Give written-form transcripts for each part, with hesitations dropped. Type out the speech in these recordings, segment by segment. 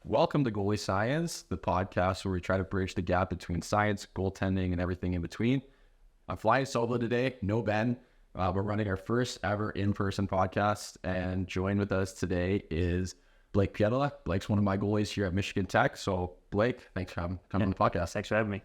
Welcome to Goalie Science, the podcast where we try to bridge the gap between science, goaltending, and everything in between. I'm flying solo today, no Ben. We're running our first ever in-person podcast, and joined with us today is Blake Pietila. Blake's one of my goalies here at Michigan Tech. So Blake, thanks for coming on the podcast. Thanks for having me.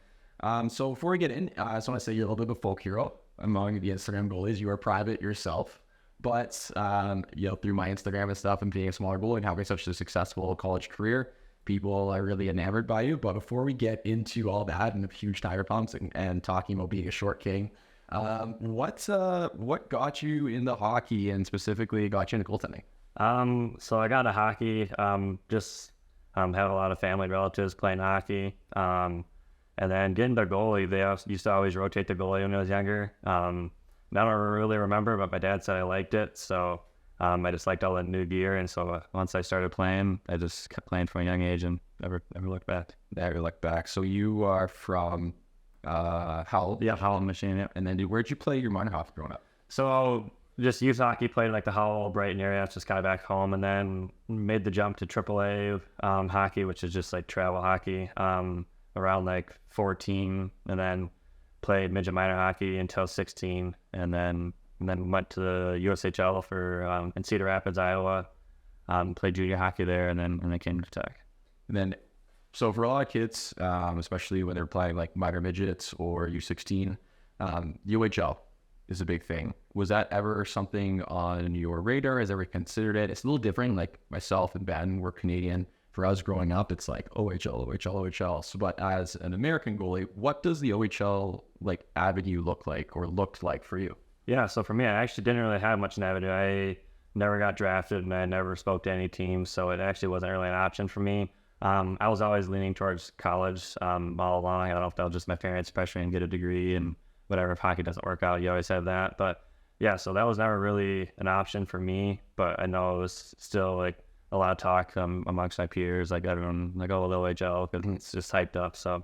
So before we get in, I just want to say you're a little bit of a folk hero among the Instagram goalies. You are private yourself. But, through my Instagram and stuff and being a smaller goalie and having such a successful college career, people are really enamored by you. But before we get into all that and the huge tire pumps and talking about being a short king, what got you into hockey and specifically got you into goaltending? So I got into hockey, have a lot of family relatives playing hockey. And then getting the goalie, they used to always rotate the goalie when I was younger. I don't really remember, but my dad said I liked it, so I just liked all the new gear, and so once I started playing, I just kept playing from a young age and never looked back. Never looked back. So you are from Howell? Yeah, Howell, Michigan. Yeah. And then where'd you play your minor hockey growing up? So just youth hockey, played in like the Howell, Brighton area, just kind of back home, and then made the jump to AAA hockey, which is just like travel hockey, around like 14, and then played midget minor hockey until 16, and then went to the USHL for in Cedar Rapids, Iowa. Played junior hockey there, and then I came to Tech. And then, so for a lot of kids, especially when they're playing like minor midgets or U16, UHL is a big thing. Was that ever something on your radar? Has ever considered it? It's a little different. Like myself and Ben, we're Canadian. For us growing up, it's like OHL. So, but as an American goalie, what does the OHL like avenue look like or looked like for you? Yeah, so for me, I actually didn't really have much in avenue. I never got drafted, and I never spoke to any teams, so it actually wasn't really an option for me. I was always leaning towards college all along. I don't know if that was just my parents pressuring and get a degree and whatever. If hockey doesn't work out, you always have that. But yeah, so that was never really an option for me. But I know it was still like a lot of talk amongst my peers, like everyone, like, oh, the OHL, because it's just hyped up. So,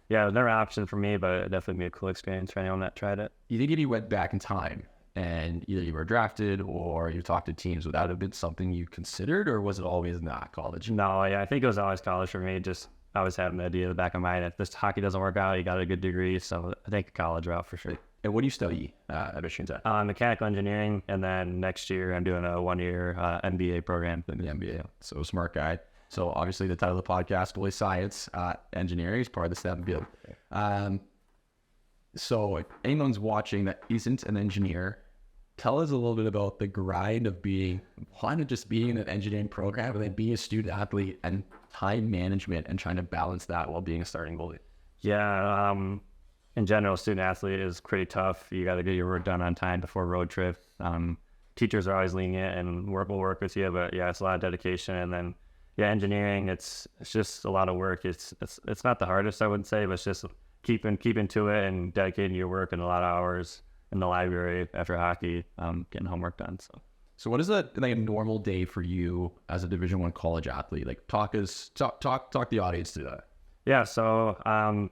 yeah, it was never an option for me, but it definitely be a cool experience for anyone that tried it. You think if you went back in time and either you were drafted or you talked to teams, would that have been something you considered, or was it always not college? No, yeah, I think it was always college for me. Just I always had an idea in the back of my mind, if this hockey doesn't work out, you got a good degree. So I think a college route for sure. And what do you study at Michigan Tech? Mechanical engineering, and then next year I'm doing a 1-year MBA program. In the MBA, so smart guy. So obviously the title of the podcast, Goalie Science, Engineering, is part of the STEM field. So if anyone's watching that isn't an engineer, tell us a little bit about the grind of being, not just being in an engineering program, but then being a student athlete and time management and trying to balance that while being a starting goalie. Yeah, in general, student athlete is pretty tough. You got to get your work done on time before road trip. Teachers are always lenient and will work with you, but yeah, it's a lot of dedication. And then, yeah, engineering, it's just a lot of work. It's not the hardest, I wouldn't say, but it's just keeping to it and dedicating your work and a lot of hours in the library after hockey, getting homework done. So what is like a normal day for you as a Division I college athlete? Like talk the audience through that. Yeah, so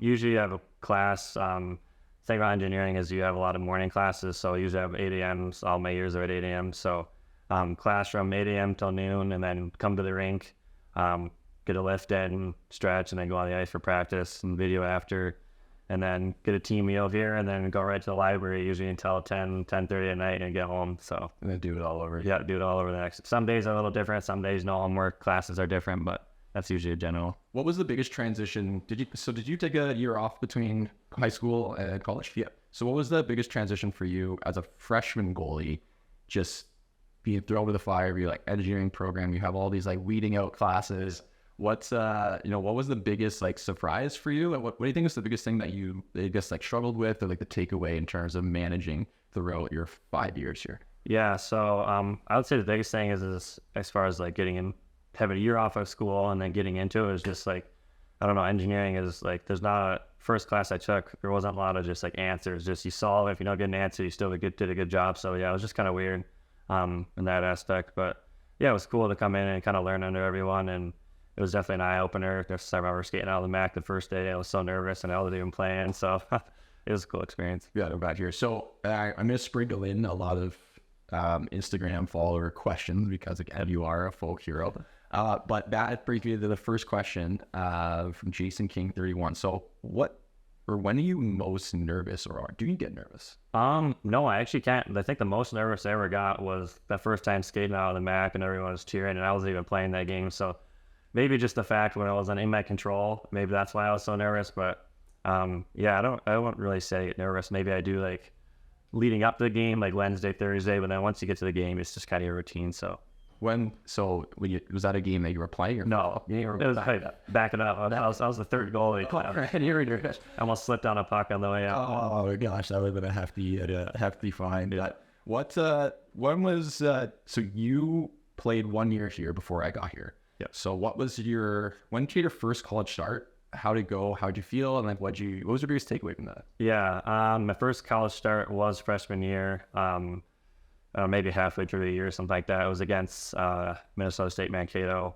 usually I have a class. Thing about engineering is you have a lot of morning classes, so I usually have 8 a.m. All my years are at 8 a.m. So class from 8 a.m. till noon, and then come to the rink, get a lift in, stretch, and then go on the ice for practice and video after, and then get a team meal here, and then go right to the library usually until 10:30 at night and get home. So and then do it all over. Yeah, do it all over the next. Some days are a little different. Some days no homework. Classes are different, but that's usually a general. What was the biggest transition? Did you take a year off between high school and college? Yeah. So what was the biggest transition for you as a freshman goalie, just being thrown to the fire? You're like engineering program, you have all these like weeding out classes. What was the biggest like surprise for you? And what do you think is the biggest thing that you like struggled with, or like the takeaway in terms of managing throughout your 5 years here? Yeah. So I would say the biggest thing is as far as like getting in, having a year off of school and then getting into it is just like, I don't know, engineering is like, there's not a first class I took, there wasn't a lot of just like answers, just you solve it. If you don't get an answer, you still did a good job. So yeah, it was just kind of weird in that aspect, but yeah, it was cool to come in and kind of learn under everyone. And it was definitely an eye opener. I remember skating out of the MAC the first day. I was so nervous and I wasn't even playing. So it was a cool experience. Yeah, I'm back here. So I'm going to sprinkle in a lot of Instagram follower questions because again, you are a folk hero. But that brings me to the first question from Jason King 31. So when are you most nervous, or do you get nervous? No, I actually can't. I think the most nervous I ever got was that first time skating out of the MAC and everyone was cheering, and I wasn't even playing that game. So maybe just the fact when I wasn't in my control, maybe that's why I was so nervous. But yeah, I won't really say get nervous. Maybe I do like leading up to the game, like Wednesday, Thursday, but then once you get to the game, it's just kind of your routine. So Was that a game that you were playing? Or no, it was back it up. I was the third goalie. I almost slipped on a puck on the way out. Oh gosh, that would have been a hefty fine. When was so you played 1 year here before I got here? Yeah. So when did you get your first college start? How'd it go? How'd you feel? And like, what was your biggest takeaway from that? Yeah, my first college start was freshman year. Maybe halfway through the year, something like that. It was against Minnesota State Mankato.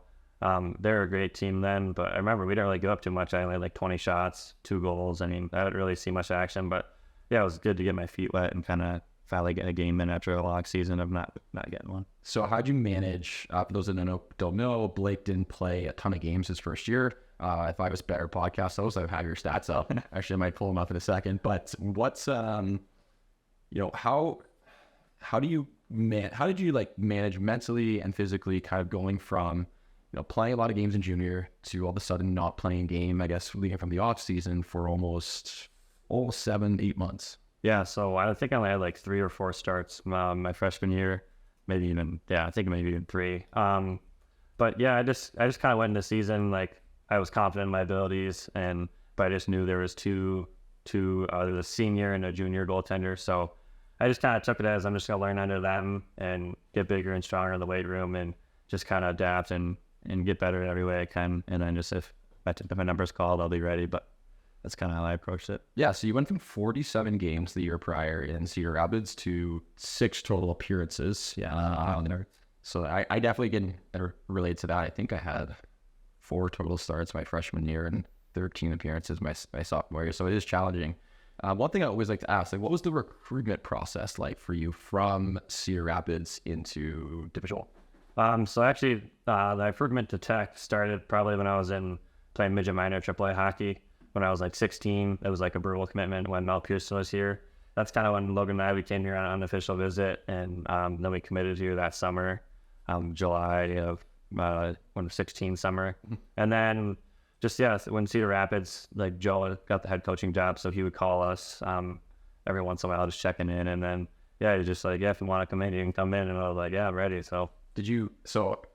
They're a great team then, but I remember we didn't really give up too much. I only had like 20 shots, 2 goals. I mean, I didn't really see much action, but yeah, it was good to get my feet wet and kind of finally get a game in after a long season of not getting one. So how'd you manage, for those that don't know, Blake didn't play a ton of games his first year. If I was better podcast host, I'd have your stats up. Actually, I might pull them up in a second, but what's, how did you like manage mentally and physically kind of going from, playing a lot of games in junior to all of a sudden not playing a game, I guess, leading from the off season for almost 7-8 months? Yeah, so I think I only had like 3 or 4 starts my freshman year, maybe even maybe even 3. But yeah, I just kind of went into the season like I was confident in my abilities, but I just knew there was two the senior and a junior goaltender, so I just kind of took it as I'm just gonna learn under them and get bigger and stronger in the weight room and just kind of adapt and get better in every way I can, and then just if my number's called, I'll be ready. But that's kind of how I approached it. Yeah, so you went from 47 games the year prior in Cedar Rapids to 6 total appearances. Yeah. So I definitely can relate to that. I think I had 4 total starts my freshman year and 13 appearances my sophomore year. So it is challenging. One thing I always like to ask, like, what was the recruitment process like for you from Cedar Rapids into Division? So actually, the recruitment to Tech started probably when I was playing midget minor AAA hockey. When I was like 16, it was like a brutal commitment when Mel Pearson was here. That's kind of when Logan and I came here on an unofficial visit, and then we committed here that summer, July of 16 summer. And then just, when Cedar Rapids, like Joe got the head coaching job, so he would call us every once in a while just checking in. And then, he's just like, if you want to come in, you can come in. And I was like, yeah, I'm ready. So would you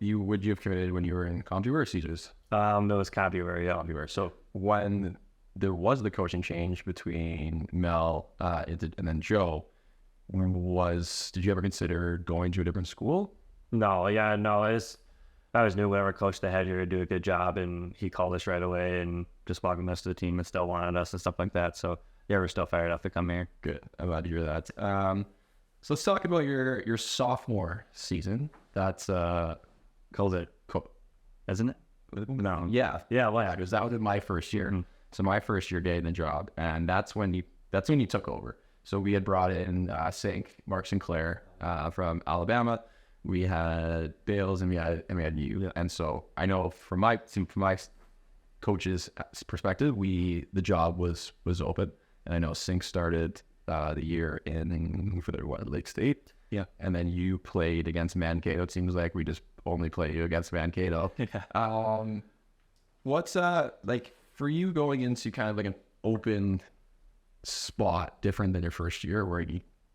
have committed when you were in Compu or Cedars? It was Compu, yeah. Compu. So when there was the coaching change between Mel and then Joe, did you ever consider going to a different school? No. I always knew whatever coach they had here would do a good job, and he called us right away and just welcomed us to the team and still wanted us and stuff like that. So we're still fired up to come here. Good. I'm glad to hear that. So let's talk about your sophomore season. That's COVID, isn't it? No. Yeah. Well, because that was my first year. Mm-hmm. So my first year getting the job, and that's when you took over. So we had brought in Mark Sinclair from Alabama. We had Bales and we had you. Yeah. And so I know from my coach's perspective, the job was open, and I know Sink started the year for Lake State. Yeah. And then you played against Mankato. It seems like we just only play you against Mankato. Yeah. What's like for you going into kind of like an open spot, different than your first year where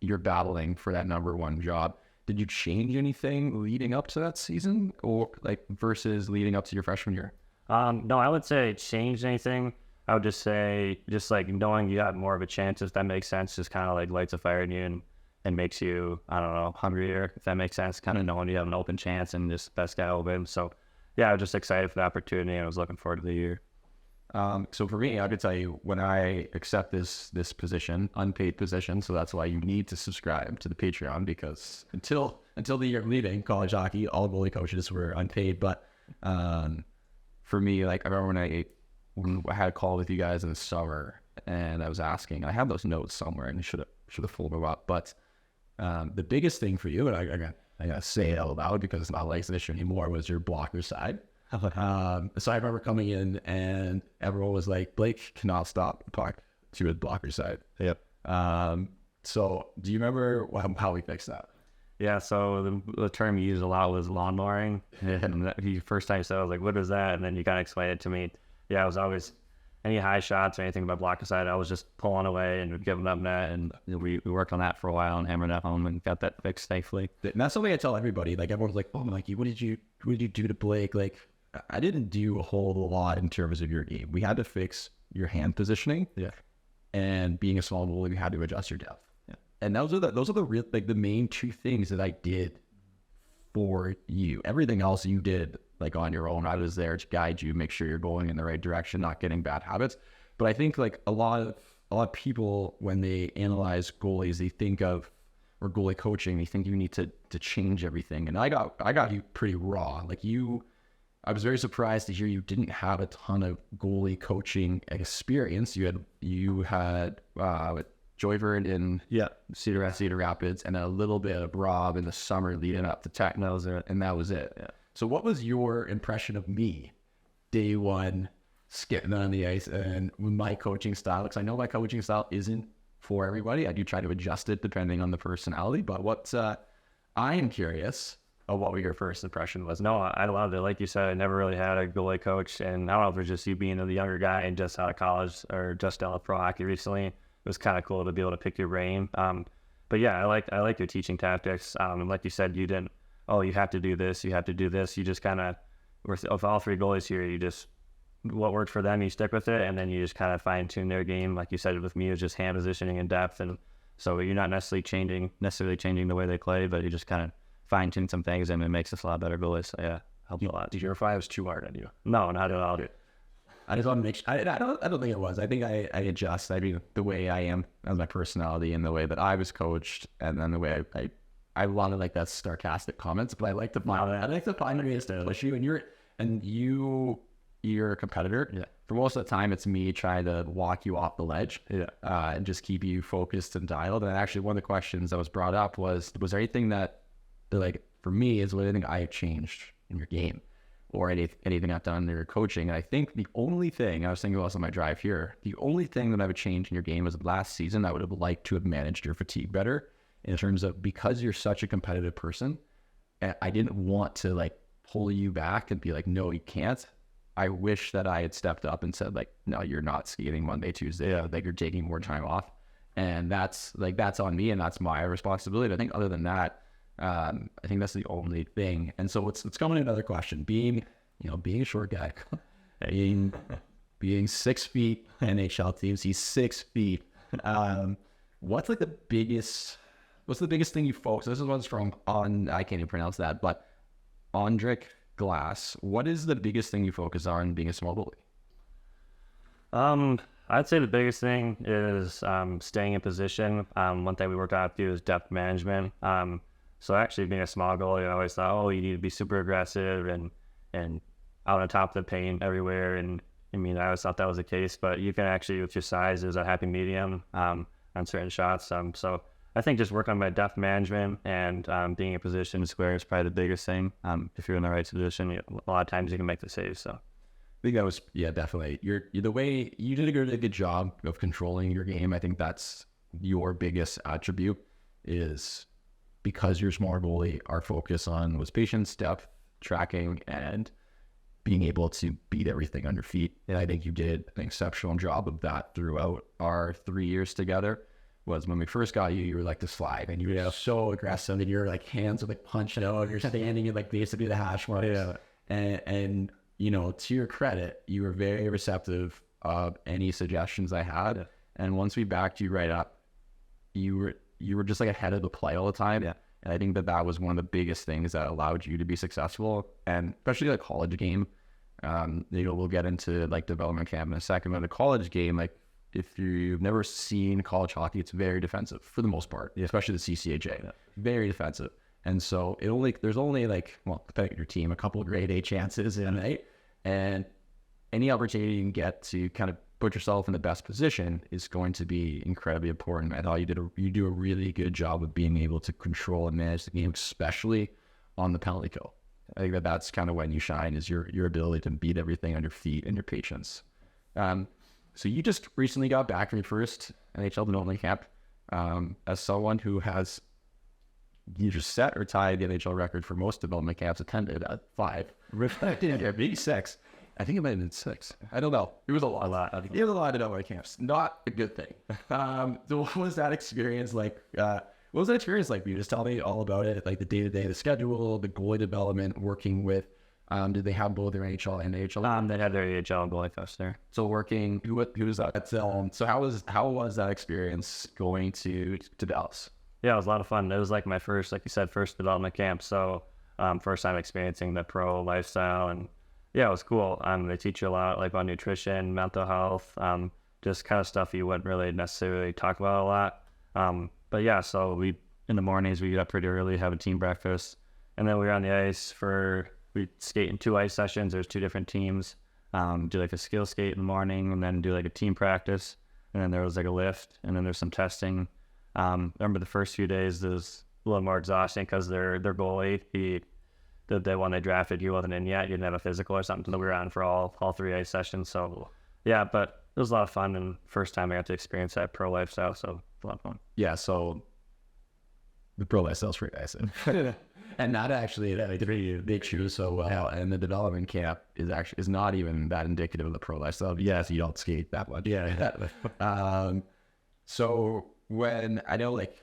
you're battling for that number 1 job? Did you change anything leading up to that season, or like versus leading up to your freshman year? No, I would say change anything. I would just say, just like knowing you have more of a chance, if that makes sense, just kind of like lights a fire in you and makes you, I don't know, hungrier, if that makes sense. Kind of knowing you have an open chance and just best guy open. So I was just excited for the opportunity, and I was looking forward to the year. So for me, I could tell you, when I accept this position, unpaid position, so that's why you need to subscribe to the Patreon, because until the year of leaving college hockey, all goalie coaches were unpaid. But for me, like I remember when I had a call with you guys in the summer, and I was asking, I have those notes somewhere, and I should have pulled them up. But the biggest thing for you, and I gotta say it out loud because it's not like this anymore, was your blocker side. So I remember coming in and everyone was like, Blake cannot stop the puck to his blocker side. Yep. So do you remember how we fixed that? Yeah, so the term you used a lot was lawn mowing. And the first time you said it, I was like, what is that? And then you kind of explained it to me. Yeah, I was always, any high shots or anything about blocker side, I was just pulling away and giving up net. And we worked on that for a while and hammered that home and got that fixed thankfully. And that's something I tell everybody. Like everyone's like, oh, Mikey, what did you do to Blake? Like I didn't do a whole lot in terms of your game. We had to fix your hand positioning. Yeah. And being a small goalie, we had to adjust your depth. Yeah. And those are the real, like the main two things that I did for you. Everything else you did like on your own. I was there to guide you, make sure you're going in the right direction, not getting bad habits. But I think like a lot of people, when they analyze goalies, they think of, or goalie coaching, they think you need to change everything. And I got you pretty raw. Like I was very surprised to hear you didn't have a ton of goalie coaching experience. You had Joyverd in Cedar Rapids and a little bit of Rob in the summer leading up to Tech. And that was it. Yeah. So what was your impression of me day one, skipping on the ice and my coaching style? Because I know my coaching style isn't for everybody. I do try to adjust it depending on the personality. But I am curious of what your first impression was. No, I loved it. Like you said, I never really had a goalie coach. And I don't know if it was just you being the younger guy and just out of college or just out of pro hockey recently. It was kind of cool to be able to pick your brain. But yeah, I like your teaching tactics. And like you said, you didn't, you have to do this, you have to do this. You just kind of, with all three goalies here, you just, what worked for them, you stick with it. And then you just kind of fine tune their game. Like you said, with me, it was just hand positioning and depth. And so you're not necessarily changing the way they play, but you just kind of fine tune some things and it makes us a lot better goalies. So yeah, helped a lot. Did you ever find I was too hard on you? No, not at all. I just want to make sure. I don't think it was. I think I adjust. I mean, the way I am as my personality and the way that I was coached, and then the way I wanted like that sarcastic comments, but I like to find ways to push you. And you're a competitor. Yeah. For most of the time, it's me trying to walk you off the ledge. Yeah. And just keep you focused and dialed. And actually, one of the questions that was brought up was there anything that, like, for me, is there anything I have changed in your game? Or anything I've done in your coaching. And I think the only thing, I was thinking about this on my drive here, the only thing that I would change in your game is last season, I would have liked to have managed your fatigue better in terms of, because you're such a competitive person, I didn't want to like pull you back and be like, no, you can't. I wish that I had stepped up and said like, no, you're not skating Monday, Tuesday, like you're taking more time off. And that's on me and that's my responsibility. I think other than that, I think that's the only thing. And so let's come on to another question. Being a short guy, being 6 feet NHL teams, he's 6 feet. What's the biggest thing you focus? This is one's from I can't even pronounce that, but Ondrik Glass. What is the biggest thing you focus on being a small goalie? I'd say the biggest thing is staying in position. One thing we worked out to do is depth management. So actually being a small goalie, I always thought, you need to be super aggressive and out on top of the paint everywhere. And I mean, I always thought that was the case, but you can actually, with your size, there's a happy medium on certain shots. So I think just work on my depth management and being in position to square is probably the biggest thing. If you're in the right position, a lot of times you can make the save. So I think that was, definitely. You're the way you did a good job of controlling your game. I think that's your biggest attribute is, because you're a small goalie, our focus was patience, depth, tracking, and being able to beat everything on your feet. And I think you did an exceptional job of that throughout our 3 years together. Was when we first got you, you were like the slide, and you were so aggressive, and your like hands were like punching out. You're standing in like basically the hash marks. Yeah. And to your credit, you were very receptive of any suggestions I had. Yeah. And once we backed you right up, you were just like ahead of the play all the time. Yeah. And I think that was one of the biggest things that allowed you to be successful, and especially like college game. We'll get into like development camp in a second, but the college game, like if you've never seen college hockey, it's very defensive for the most part, especially the CCHA, very defensive. And so there's only like, depending on your team, a couple of grade A chances in it, and any opportunity you can get to kind of put yourself in the best position is going to be incredibly important. I thought you do a really good job of being able to control and manage the game, especially on the penalty kill. I think that's kind of when you shine, is your ability to beat everything on your feet and your patience. So you just recently got back from your first NHL development camp. As someone who has either set or tied the NHL record for most development camps attended at 5. Maybe 6. I think it might have been 6. I don't know. It was a lot. It was a lot of development camps. Not a good thing. So what was that experience like? What was that experience like for you? Just tell me all about it, like the day-to-day, the schedule, the goalie development, working with, did they have both their NHL and AHL? They had their AHL goalie coach there. So working, who was that? So how was that experience going to Dallas? Yeah, it was a lot of fun. It was like my first, like you said, first development camp. So first time experiencing the pro lifestyle, and yeah, it was cool. They teach you a lot, like on nutrition, mental health, just kind of stuff you wouldn't really necessarily talk about a lot. But yeah, so in the mornings we get up pretty early, have a team breakfast, and then we were on the ice we skate in 2 ice sessions. There's 2 different teams. Do like a skill skate in the morning, and then do like a team practice, and then there was like a lift, and then there's some testing. I remember the first few days was a little more exhausting because their goalie, the one they drafted, he wasn't in yet. He didn't have a physical or something, so we were on for all 3 ice sessions. So yeah, but it was a lot of fun, and first time I got to experience that pro lifestyle, so it was a lot of fun. Yeah, so the pro lifestyle's pretty nice. And not actually they choose so well, and the development camp is not even that indicative of the pro lifestyle. Yes, you don't skate that much. Yeah. So when I know, like,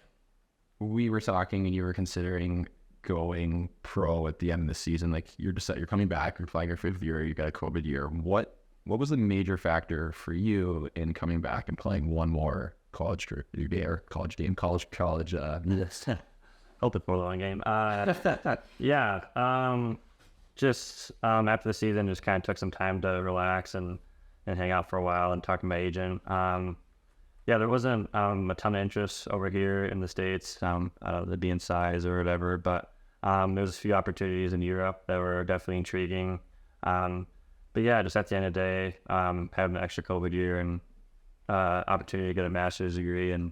we were talking and you were considering going pro at the end of the season, like you're coming back, you're playing your 5th year, you got a COVID year. What was the major factor for you in coming back and playing one more college game? Hope it's more long game. Yeah. Just after the season, just kind of took some time to relax and hang out for a while and talk to my agent. Yeah, there wasn't a ton of interest over here in the States, I don't know, the being size or whatever, but there was a few opportunities in Europe that were definitely intriguing. But yeah, just at the end of the day, having an extra COVID year and opportunity to get a master's degree and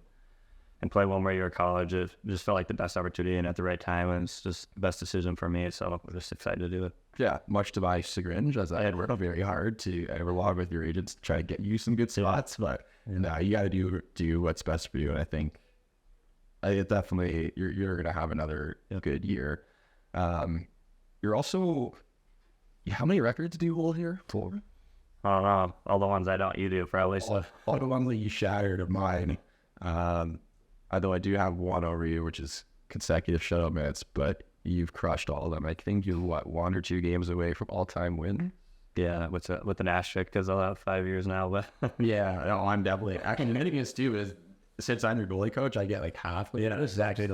play one more year of college, it just felt like the best opportunity and at the right time, and it's just the best decision for me, so I'm just excited to do it. Yeah, much to my chagrin, as I had worked very hard to work with your agents to try to get you some good spots, but no, you got to do what's best for you, and I think definitely you're gonna have another good year. You're also, how many records do you hold here? 4? I don't know, all the ones I don't, you do probably. So. All the ones that you shattered of mine. Although I do have one over you, which is consecutive shutout minutes, but you've crushed all of them. I think you're 1 or 2 games away from all-time win. Yeah, with an asterisk because I'll have 5 years now. But yeah, no, I'm definitely. Actually, the thing is too is since I'm your goalie coach, I get like half. Yeah, this is actually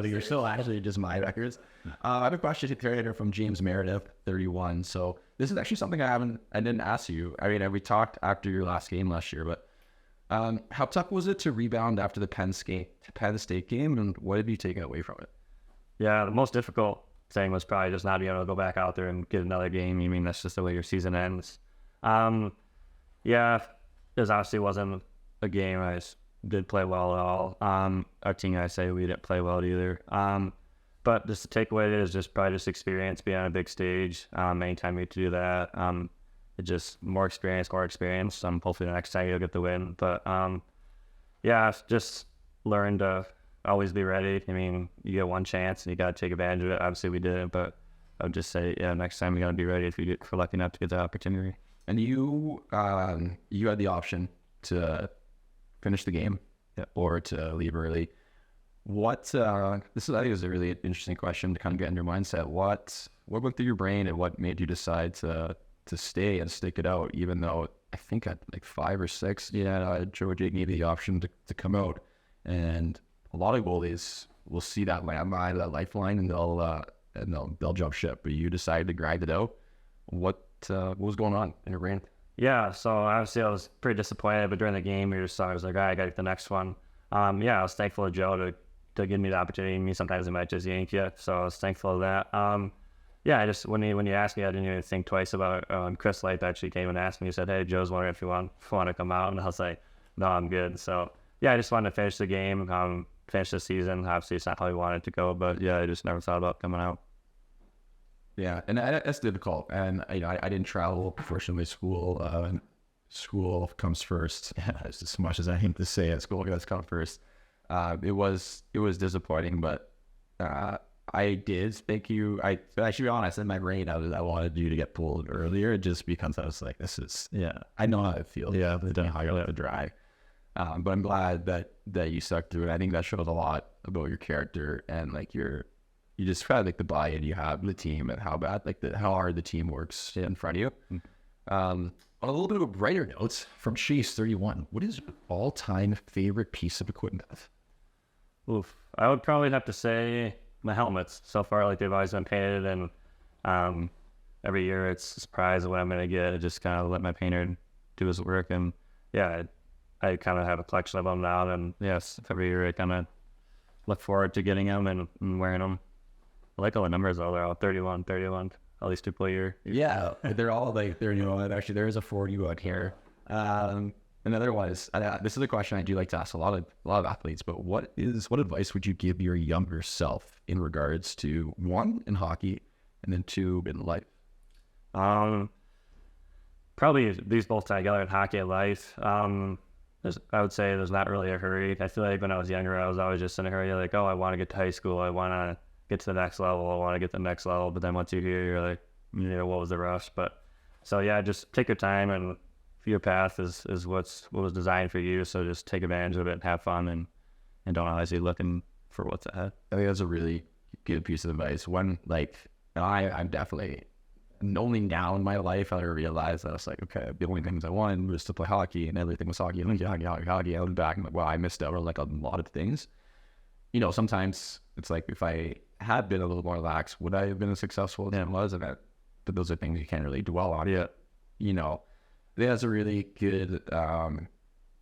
you're still actually just my records. I have a question here from James Meredith, 31. So this is actually something I didn't ask you. I mean, we talked after your last game last year, but. How tough was it to rebound after the Penn State game, and what did you take away from it? Yeah, the most difficult thing was probably just not being able to go back out there and get another game. I mean, that's just the way your season ends. Yeah, this obviously wasn't a game I did play well at all. Our team, I say, we didn't play well either. But just the takeaway is just probably just experience being on a big stage. Anytime you get to do that, it's just more experience. Hopefully the next time you'll get the win. But yeah, just learn to always be ready. I mean, you get one chance and you got to take advantage of it. Obviously we did, but I would just say, yeah, next time you got to be ready if you're lucky enough to get the opportunity. And you had the option to finish the game or to leave early. I think is a really interesting question to kind of get in your mindset. What went through your brain and what made you decide to stay and stick it out, even though I think at like 5 or 6, George gave me the option to come out. And a lot of goalies will see that landmine, that lifeline, and they'll jump ship. But you decided to grind it out. What was going on in your brain? Yeah, so obviously I was pretty disappointed, but during the game, I was like, all right, I got to get the next one. Yeah, I was thankful to Joe to give me the opportunity. I mean, sometimes it might just yank you, so I was thankful of that. yeah, I just when you asked me, I didn't even think twice about it. Chris Light actually came and asked me. He said, "Hey, Joe's wondering if you want to come out," and I was like, "No, I'm good." So yeah, I just wanted to finish the game, finish the season. Obviously, it's not how we wanted to go, but yeah, I just never thought about coming out. Yeah, and that's difficult. And I didn't travel. Fortunately, school comes first. As much as I hate to say it, school does come first. It was disappointing, but I did think I should be honest, in my brain, I wanted you to get pulled earlier just because I was like, I know how it feels. Yeah, how you're allowed to drive. But I'm glad that you stuck through it. I think that shows a lot about your character and like you just kind of like the buy-in you have in the team and how hard the team works in front of you. On a little bit of a brighter note from Chase 31, what is your all-time favorite piece of equipment? Oof, I would probably have to say my helmets. So far, like they've always been painted, and every year it's a surprise of what I'm gonna get. I just kind of let my painter do his work, and yeah, I kind of have a collection of them now. And yes, every year I kind of look forward to getting them and wearing them. I like all the numbers though. They're all 31, at least 2 per year. Yeah, they're all like they're actually there is a 40 out here. Another one is this is a question I do like to ask a lot of athletes, but what advice would you give your younger self in regards to one in hockey and then two in life? Probably these both tie together in hockey and life. I would say there's not really a hurry. I feel like when I was younger, I was always just in a hurry, like, oh, I want to get to high school, I want to get to the next level, I want to get to the next level. But then once you're here, you're like, what was the rush? But so yeah, just take your time, and your path is what was designed for you. So just take advantage of it, have fun, and don't always be looking for what's ahead. I think that's a really good piece of advice. One, like, I'm definitely only now in my life I realized that I was like, okay, the only things I wanted was to play hockey, and everything was hockey. I was back and like, wow, I missed out on like a lot of things. Sometimes it's like if I had been a little more lax, would I have been as successful as I was? But those are things you can't really dwell on. Yeah. I think that's a really good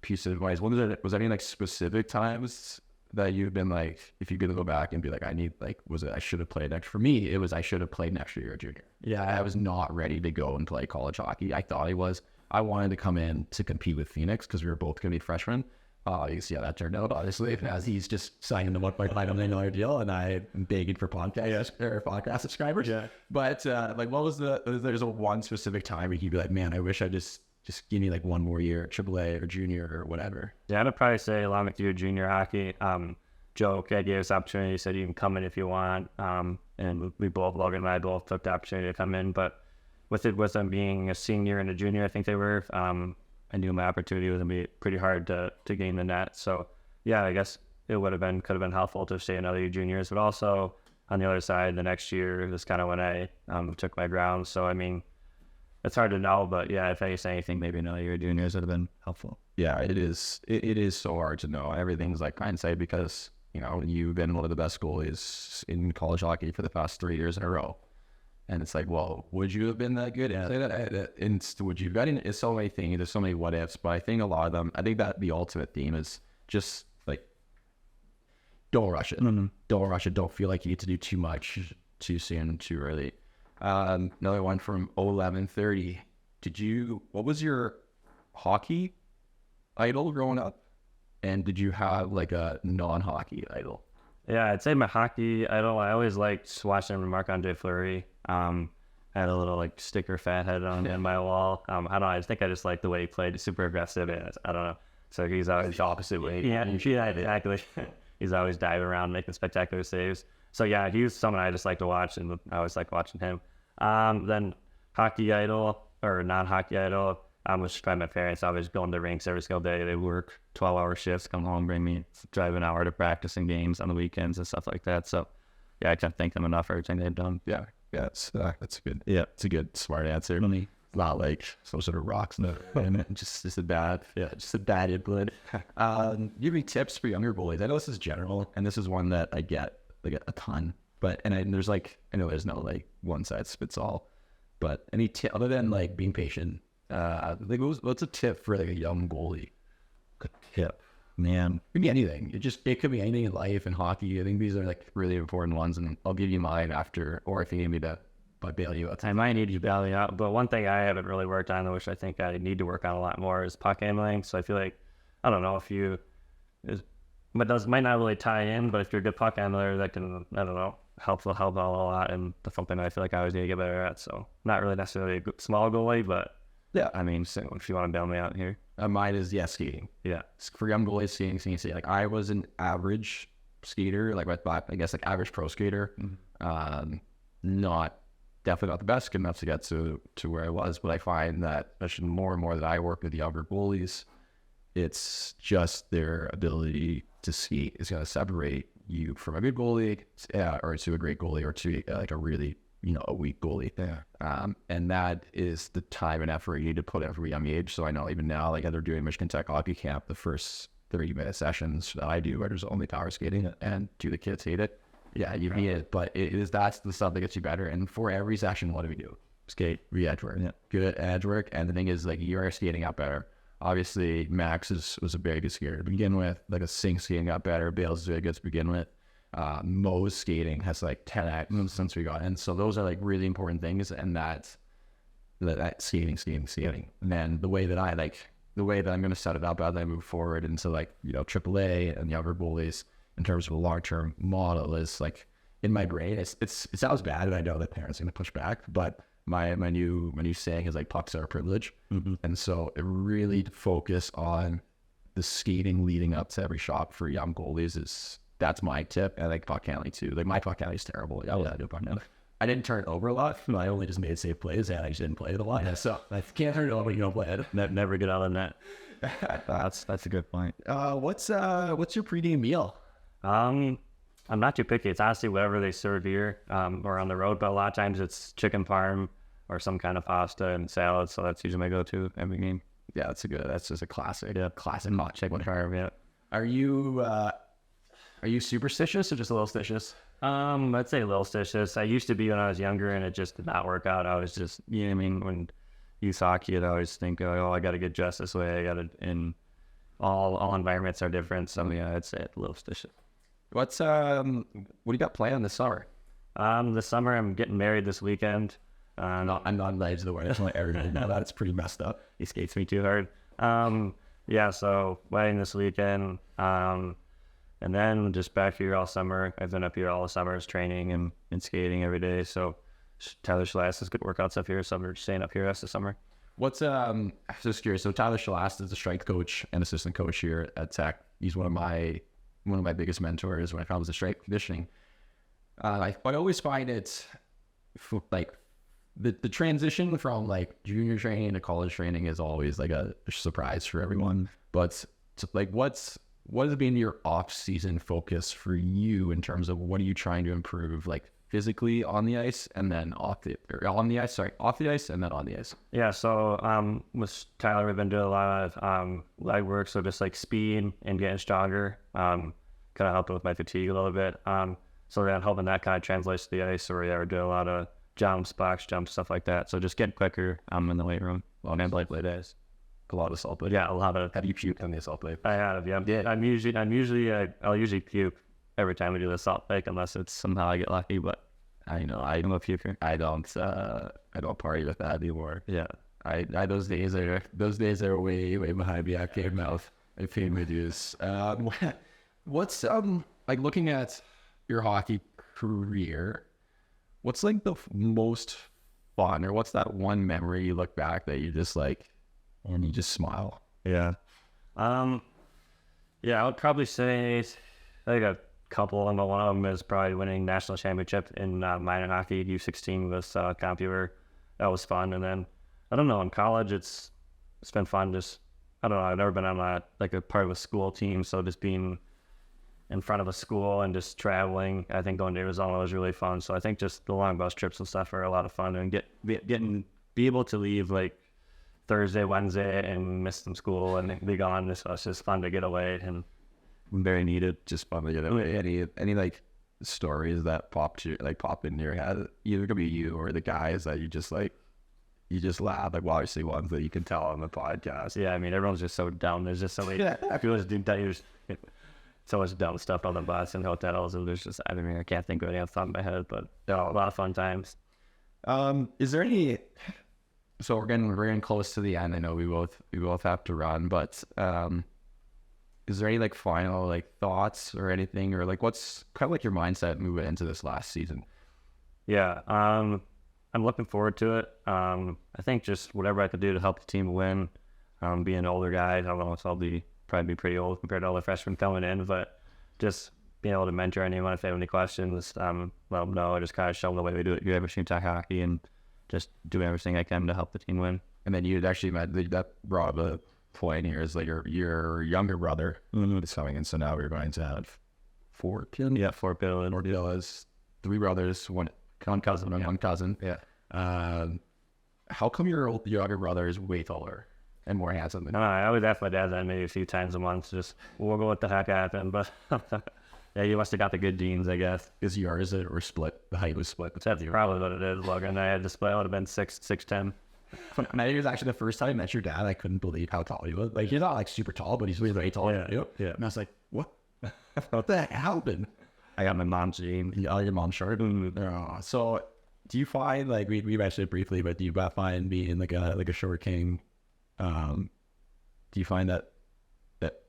piece of advice. Was there any like specific times that you've been like, if you could go back and be like, I should have played next? For me, it was I should have played next year or junior. Yeah, I was not ready to go and play college hockey. I thought I was. I wanted to come in to compete with Phoenix because we were both going to be freshmen. You see how that turned out, obviously, as he's just signing the $1.5 million deal, and I'm begging for podcast subscribers. Yeah. But like, what was there's a one specific time where you'd be like, man, I wish I just give me like one more year, AAA or junior or whatever. Yeah, I'd probably say along with your junior hockey, Joe gave us the opportunity. He said you can come in if you want, and we both, Logan and I both took the opportunity to come in. But with them being a senior and a junior, I think they were. I knew my opportunity was gonna be pretty hard to gain the net. So yeah, I guess it could have been helpful to stay another year juniors, but also on the other side, the next year is kind of when I took my ground. So I mean, it's hard to know, but yeah, if I say anything, maybe another year juniors would have been helpful. Yeah, it is. It is so hard to know. Everything's like hindsight because you've been one of the best goalies in college hockey for the past 3 years in a row. And it's like, well, would you have been that good? And would you have gotten? It's so many things. There's so many what ifs. But I think a lot of them. I think that the ultimate theme is just like, don't rush it. Mm-hmm. Don't rush it. Don't feel like you need to do too much too soon, too early. Another one from 1130. What was your hockey idol growing up? And did you have like a non-hockey idol? Yeah, I'd say my hockey idol, I always liked watching Marc-Andre Fleury. I had a little like sticker fat head on my wall. I don't know, I think I just liked the way he played, super aggressive, and I don't know. So he's always the opposite way. Yeah, exactly. He's always diving around, making spectacular saves. So yeah, he was someone I just like to watch, and I always liked watching him. Then hockey idol or non-hockey idol, was by my parents. I was going to rinks every single day. They work 12-hour shifts, come home, bring me, drive an hour to practice and games on the weekends and stuff like that. So yeah, I can't thank them enough for everything they've done. Yeah, that's good. Yeah, it's a good, smart answer. It's not like some sort of rocks and just a bad input. You have any tips for younger goalies? I know this is general, and this is one that I get like a ton. But there's like, I know there's no like one size fits all. But any tip other than like being patient? Like what's a tip for like a young goalie? A tip, man. It could be anything. It could be anything in life and hockey. I think these are like really important ones, and I'll give you mine after, or if you need me to bail you out. I might need to bail you out, but one thing I haven't really worked on, which I think I need to work on a lot more, is puck handling. So I feel like, I don't know if you, but those might not really tie in, but if you're a good puck handler, that can, I don't know, help out a lot, and that's something I feel like I always need to get better at. So not really necessarily a small goalie, but Yeah. I mean, so if you want to bail me out here. Mine is, skating. Yeah. For young goalies, skating. Like, I was an average skater, like, I guess, like, average pro skater. Definitely not the best, good enough to get to where I was, but I find that, especially more and more that I work with younger goalies, it's just their ability to skate is going to separate you from a good goalie, or to a great goalie, or to like a really, a weak goalie. Yeah. And that is the time and effort you need to put in from a young age. So I know even now, like, they're doing Michigan Tech hockey camp, the first 30-minute sessions that I do, where there's only power skating, and do the kids hate it? Yeah, you need it, but that's the stuff that gets you better. And for every session, what do we do? Skate, edge work, good edge work. And the thing is, like, you are skating out better. Obviously, Max was a very good skater to begin with. Like, a Sink skating got better. Bale's is very good to begin with. Mo's skating has like 10x since we got in. So those are like really important things, and that skating. And then the way that I'm going to set it up as I move forward into, like, AAA and younger goalies, in terms of a long-term model, is like, in my brain, it sounds bad, and I know that parents are going to push back, but my new saying is, like, pucks are a privilege. And so it really focus on the skating leading up to every shot for young goalies that's my tip. And like puck handling too. Like, my puck handling is terrible. I do puck handling. I didn't turn it over a lot. I only just made safe plays, and I just didn't play it a lot. So I can't turn it over. You don't play it. Never get out of that. That's a good point. What's your pregame meal? I'm not too picky. It's honestly whatever they serve here, or on the road. But a lot of times it's chicken parm or some kind of pasta and salad. So that's usually my go-to every game. Yeah, that's just a classic. Yeah, Classic hot chicken parm. Yeah. Are you superstitious or just a little stitious? I'd say a little stitious. I used to be when I was younger, and it just did not work out. I was just, when youth hockey, I'd always think, I got to get dressed this way. I got to, and all environments are different. So yeah, I'd say it's a little stitious. What do you got planned this summer? This summer I'm getting married this weekend. I'm not on the edge of the wedding. That's why everybody know that. It's pretty messed up. He skates me too hard. Yeah, so wedding this weekend. And then just back here all summer. I've been up here all the summers training and skating every day. So Tyler Shalast has good workouts up here, so I'm staying up here the rest of the summer. What's I'm just curious. So Tyler Shalast is the strength coach and assistant coach here at Tech. He's one of my biggest mentors when it comes to strength conditioning. I always find it like the transition from like junior training to college training is always like a surprise for everyone. But like, what has been your off-season focus for you in terms of what are you trying to improve, like physically on the ice and then off the ice and then on the ice? Yeah, so with Tyler, we've been doing a lot of leg work, so just like speed and getting stronger, kind of helping with my fatigue a little bit. So then hoping that kind of translates to the ice, or we're doing a lot of jumps, box jumps, stuff like that. So just getting quicker in the weight room on play days. A lot of salt play. Yeah, a lot of. Have you puked on the assault play? I have, yeah. I'll usually puke every time we do the salt lake, unless it's somehow I get lucky. But I know I'm a puker. I don't party with that anymore. Yeah, I those days are way behind me. I came mouth. I paid my dues. What's like looking at your hockey career? What's like the most fun, or what's that one memory you look back that you just like? And you just smile. Yeah. I would probably say like a couple, and one of them is probably winning national championship in minor hockey, U16 with computer. That was fun. And then I don't know, in college it's been fun. Just I don't know, I've never been on a part of a school team, so just being in front of a school and just traveling. I think going to Arizona was really fun. So I think just the long bus trips and stuff are a lot of fun, and be able to leave like Thursday, Wednesday, and miss some school and be gone. So it's just fun to get away and very needed. Just fun to get away. Any like stories that pop in your head? Either could be you or the guys that you just laugh. Like, well, obviously ones that you can tell on the podcast. Yeah, I mean everyone's just so dumb. There's just so many. People just do so much dumb stuff on the bus and hotels, and there's just I can't think of any off the top of my head, but a lot of fun times. Is there any? So we're getting close to the end. I know we both have to run, but is there any like final like thoughts or anything, or like what's kind of like your mindset moving into this last season? Yeah, I'm looking forward to it. I think just whatever I could do to help the team win. Being an older guy, I don't know if I'll probably be pretty old compared to all the freshmen coming in, but just being able to mentor anyone if they have any questions, let them know. I just kind of show them the way we do it. You ever seen tech hockey, and just do everything I can to help the team win. And then you actually that brought up a point here is like your younger brother is coming in, so now we're going to have 4 kids. Yeah, 4 billion. 4 villas, 3 brothers, one cousin, one cousin. Yeah. How come your younger brother is way taller and more handsome than you? I always ask my dad that maybe a few times a month. Just we'll go what the heck happened, but yeah, you must have got the good genes, I guess. Is yours or split? The height was split. That's probably what it is, Logan. I had to split. I would have been 6'10". And I think it was actually the first time I met your dad. I couldn't believe how tall he was. Like he's not like super tall, but he's really very tall. Yeah. And I was like, what? What the heck happened? I got my mom's gene. Your mom's short. So do you find like we mentioned it briefly, but do you find being like a short king? Do you find that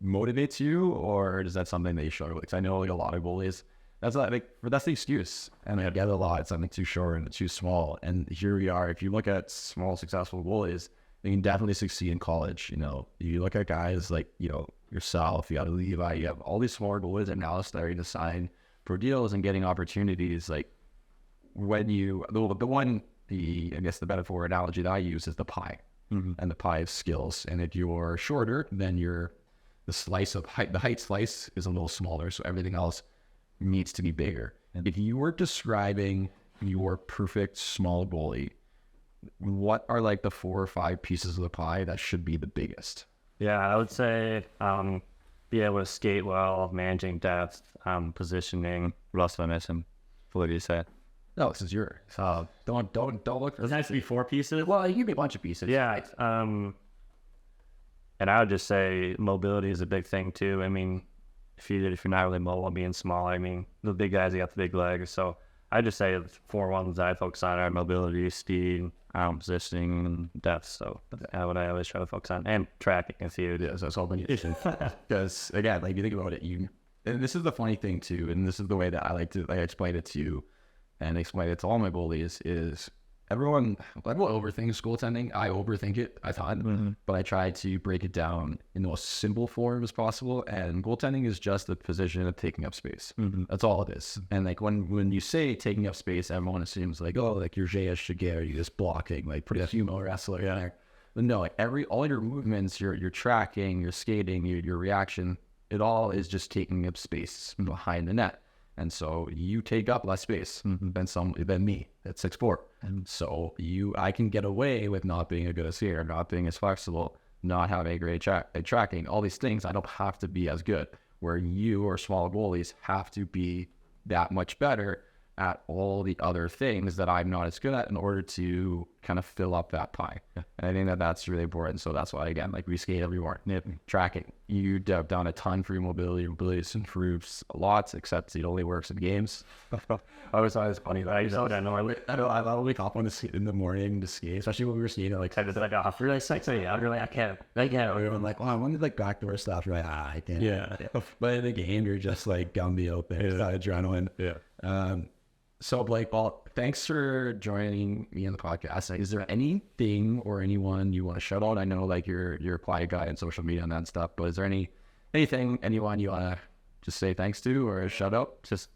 motivates you, or is that something that you struggle with? 'Cause I know like a lot of goalies, that's not like that's the excuse, and I get it a lot. It's something too short and too small. And here we are. If you look at small successful goalies, they can definitely succeed in college. You know, you look at guys like yourself, you got Levi, you have all these small goalies, and now starting to sign pro deals and getting opportunities. Like when I guess the metaphor analogy that I use is the pie, and the pie of skills. And if you're shorter, then the slice of height, the height slice is a little smaller, so everything else needs to be bigger. And if you were describing your perfect small goalie, what are like the 4 or 5 pieces of the pie that should be the biggest? Yeah, I would say be able to skate well, managing depth, positioning. What else am I missing? What do you say? No, this is yours. Don't look. Does it have to be 4 pieces? Well, you give me a bunch of pieces. Yeah. And I would just say mobility is a big thing too. I mean, if you're not really mobile, being small, I mean, the big guys, they got the big legs. So I just say the 4 ones that I focus on are mobility, speed, positioning, and depth. So that's what I always try to focus on, and tracking. If you Yeah, so that's all we need. Because again, like you think about it, and this is the funny thing too, and this is the way that I like to explain it to you, and explain it to all my goalies is. Everyone overthinks goaltending. I overthink it a ton, but I try to break it down in the most simple form as possible. And goaltending is just the position of taking up space. That's all it is. And like when you say taking up space, everyone assumes like, oh, like you're J.S. Shigeru, you're just blocking, like pretty sumo wrestler. Yeah. But no, like all your movements, your tracking, your skating, your reaction, it all is just taking up space behind the net. And so you take up less space than me at 6'4". And so I can get away with not being a good skater, not being as flexible, not having a great tracking, all these things. I don't have to be as good, where you or small goalies have to be that much better at all the other things that I'm not as good at in order to kind of fill up that pie. Yeah. And I think that that's really important. So that's why, again, like we skate everywhere, tracking. You have done a ton for your mobility. Your mobility improves a lot, except it only works in games. I always thought it was funny. I wake up on the skate in the morning to skate, especially when we were skating like it's like off. Really sexy. I'm really, I can't. I'm like, oh, I wanted like backdoor stuff. You're like, I can't. Yeah. But in the game, you're just like Gumby out there, adrenaline. Yeah. So Blake, well, thanks for joining me on the podcast. Is there anything or anyone you want to shout out? I know like you're a quiet guy on social media and that stuff, but is there anyone you want to just say thanks to or shout out? Just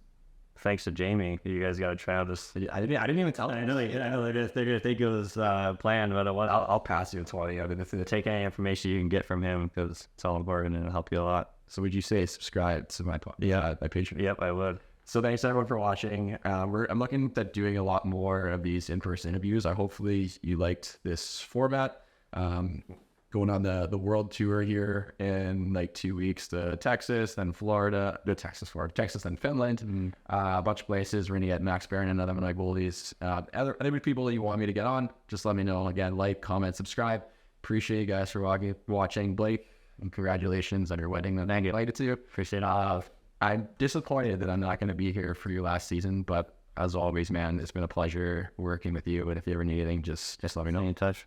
thanks to Jamie. You guys got to try out this. I didn't even tell them. I know they're gonna think it was planned, but I'll pass you 20. I mean, if take any information you can get from him, because it's all important and it'll help you a lot. So would you say subscribe to my my Patreon? Yep, I would. So thanks everyone for watching. I'm looking at doing a lot more of these in-person interviews. Hopefully you liked this format. Going on the world tour here in like 2 weeks to Texas, then Florida, Texas, then Finland, a bunch of places. We're gonna get Max Barron and other my goalies. Other people that you want me to get on, just let me know. Again, like, comment, subscribe. Appreciate you guys for watching. Blake, and congratulations on your wedding that I get invited to. Appreciate it. I'm disappointed that I'm not going to be here for your last season, but as always, man, it's been a pleasure working with you. And if you ever need anything, just let me know. Stay in touch.